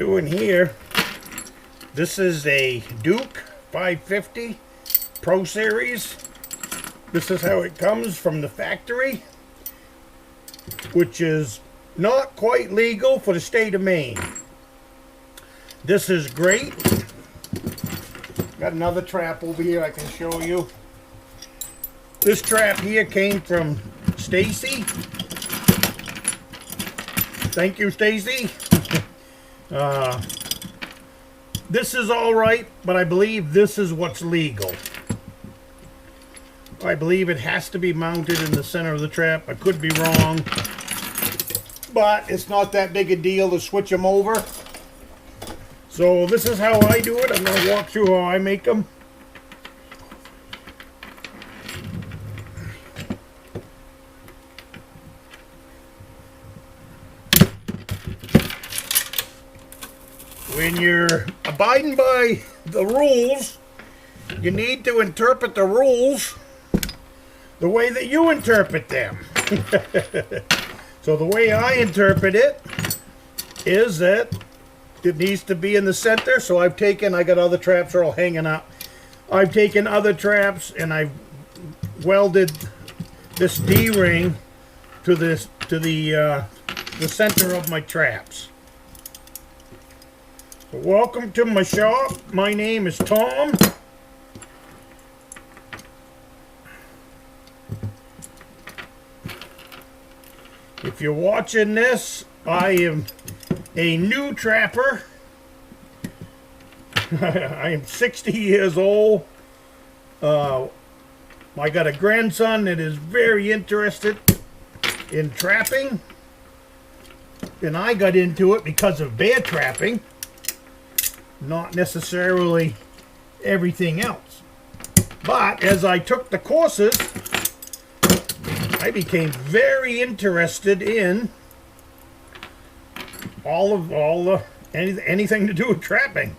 doing here, this is a Duke 550 Pro Series. This is how it comes from the factory, which is not quite legal for the state of Maine. This is great. Got another trap over here I can show you. This trap here came from Stacy. Thank you, Stacy. This is all right, but I believe this is what's legal. I believe it has to be mounted in the center of the trap. I could be wrong, but it's not that big a deal to switch them over. So this is how I do it. I'm going to walk through how I make them. When you're abiding by the rules, you need to interpret the rules the way that you interpret them. So the way I interpret it is that it needs to be in the center. So I got other traps are all hanging up. I've taken other traps and I've welded this D-ring to the center of my traps. So welcome to my shop. My name is Tom. If you're watching this, I am a new trapper. I am 60 years old. I got a grandson that is very interested in trapping. And I got into it because of bear trapping. Not necessarily everything else. But as I took the courses, I became very interested in anything to do with trapping.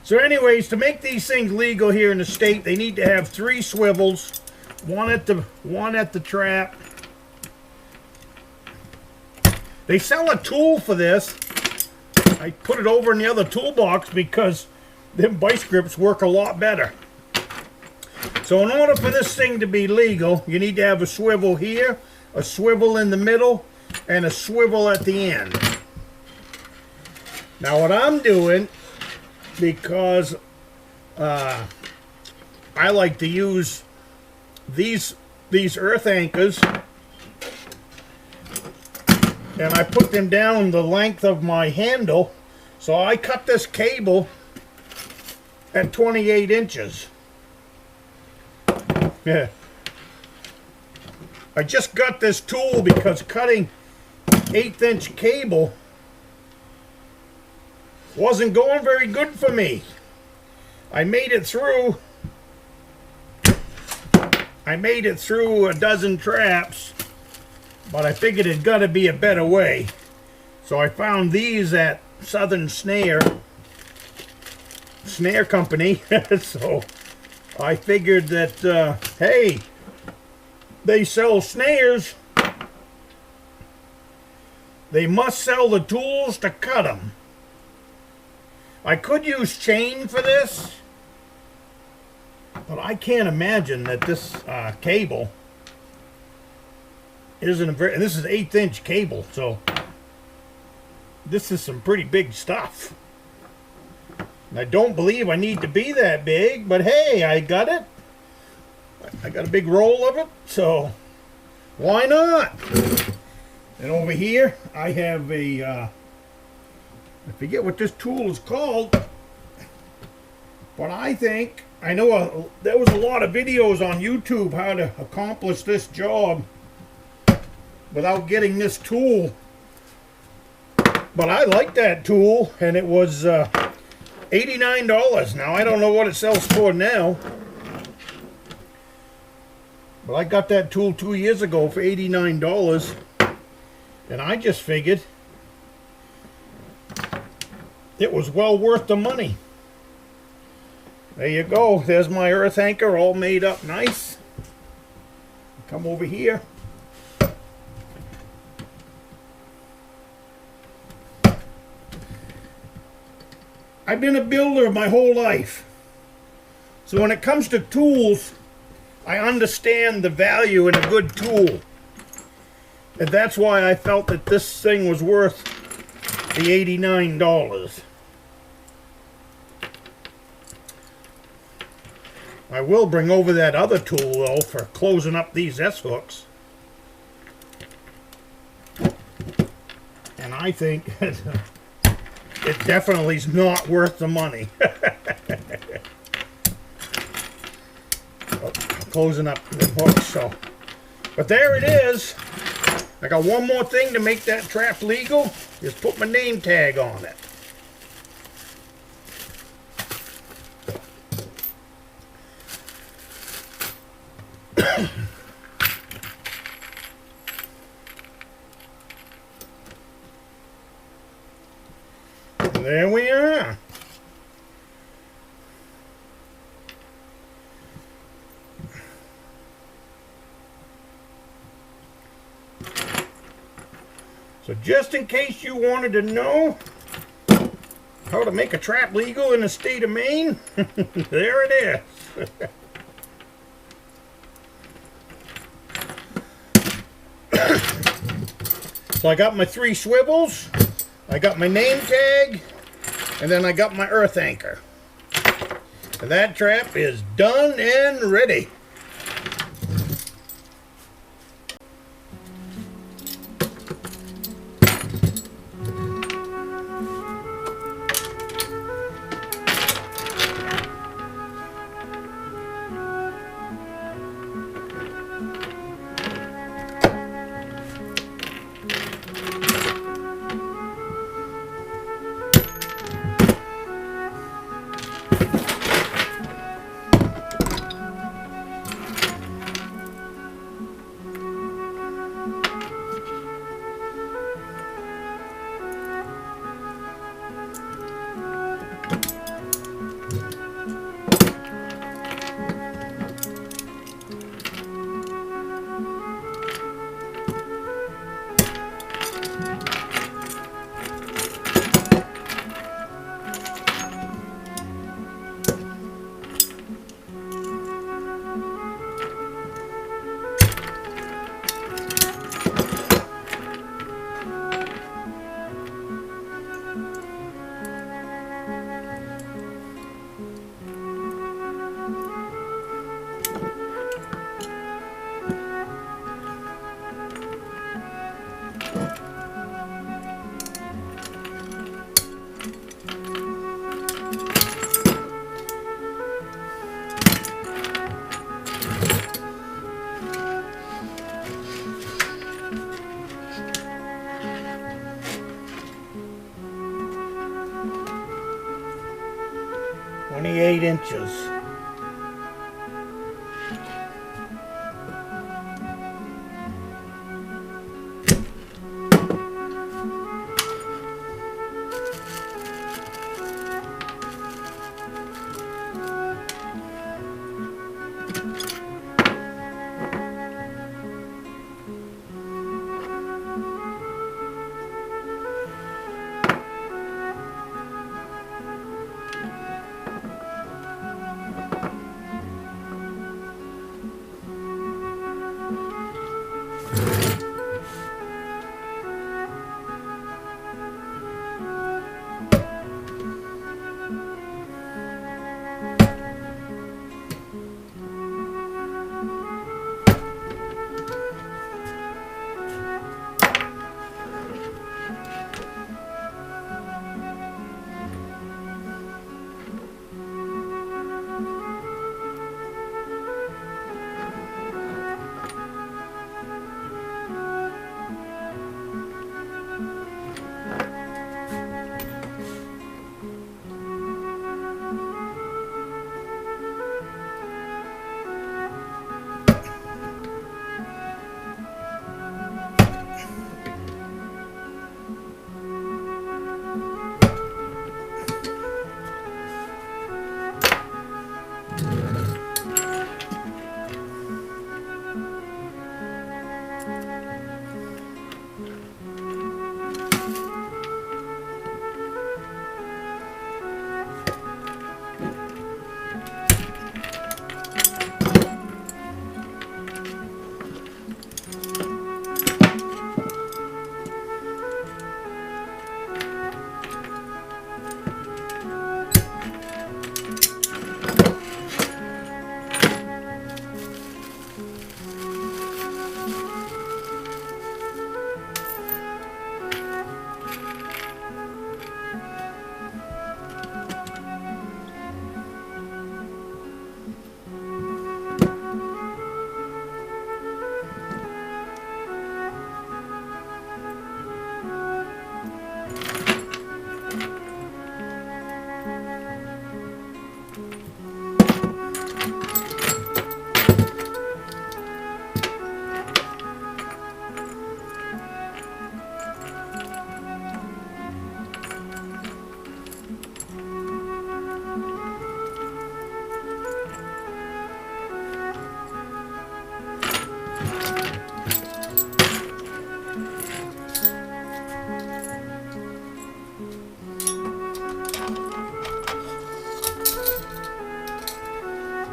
So anyways, to make these things legal here in the state, they need to have 3 swivels, one at the trap. They sell a tool for this. I put it over in the other toolbox because them vice grips work a lot better. So in order for this thing to be legal, you need to have a swivel here, a swivel in the middle, and a swivel at the end. Now what I'm doing, because I like to use these earth anchors, and I put them down the length of my handle, so I cut this cable at 28 inches. Yeah. I just got this tool because cutting 1/8-inch cable wasn't going very good for me. I made it through a dozen traps, but I figured it'd got to be a better way. So I found these at Southern Snare Company. So I figured that, hey, they sell snares. They must sell the tools to cut them. I could use chain for this, but I can't imagine that this cable isn't a very, and this is 1/8-inch cable, so this is some pretty big stuff. And I don't believe I need to be that big, but hey, I got it. I got a big roll of it, so why not? And over here, I have a, I forget what this tool is called, but I think, I know there was a lot of videos on YouTube how to accomplish this job without getting this tool. But I like that tool, and it was $89. Now, I don't know what it sells for now. But I got that tool 2 years ago for $89. And I just figured it was well worth the money. There you go. There's my earth anchor all made up nice. Come over here. I've been a builder my whole life. So when it comes to tools, I understand the value in a good tool. And that's why I felt that this thing was worth the $89. I will bring over that other tool though for closing up these S-hooks. And I think it definitely is not worth the money. Closing up the hooks, so. But there it is. I got one more thing to make that trap legal. Just put my name tag on it. There we are. So just in case you wanted to know how to make a trap legal in the state of Maine, there it is. So I got my 3 swivels, I got my name tag, and then I got my earth anchor. And that trap is done and ready. "28 inches.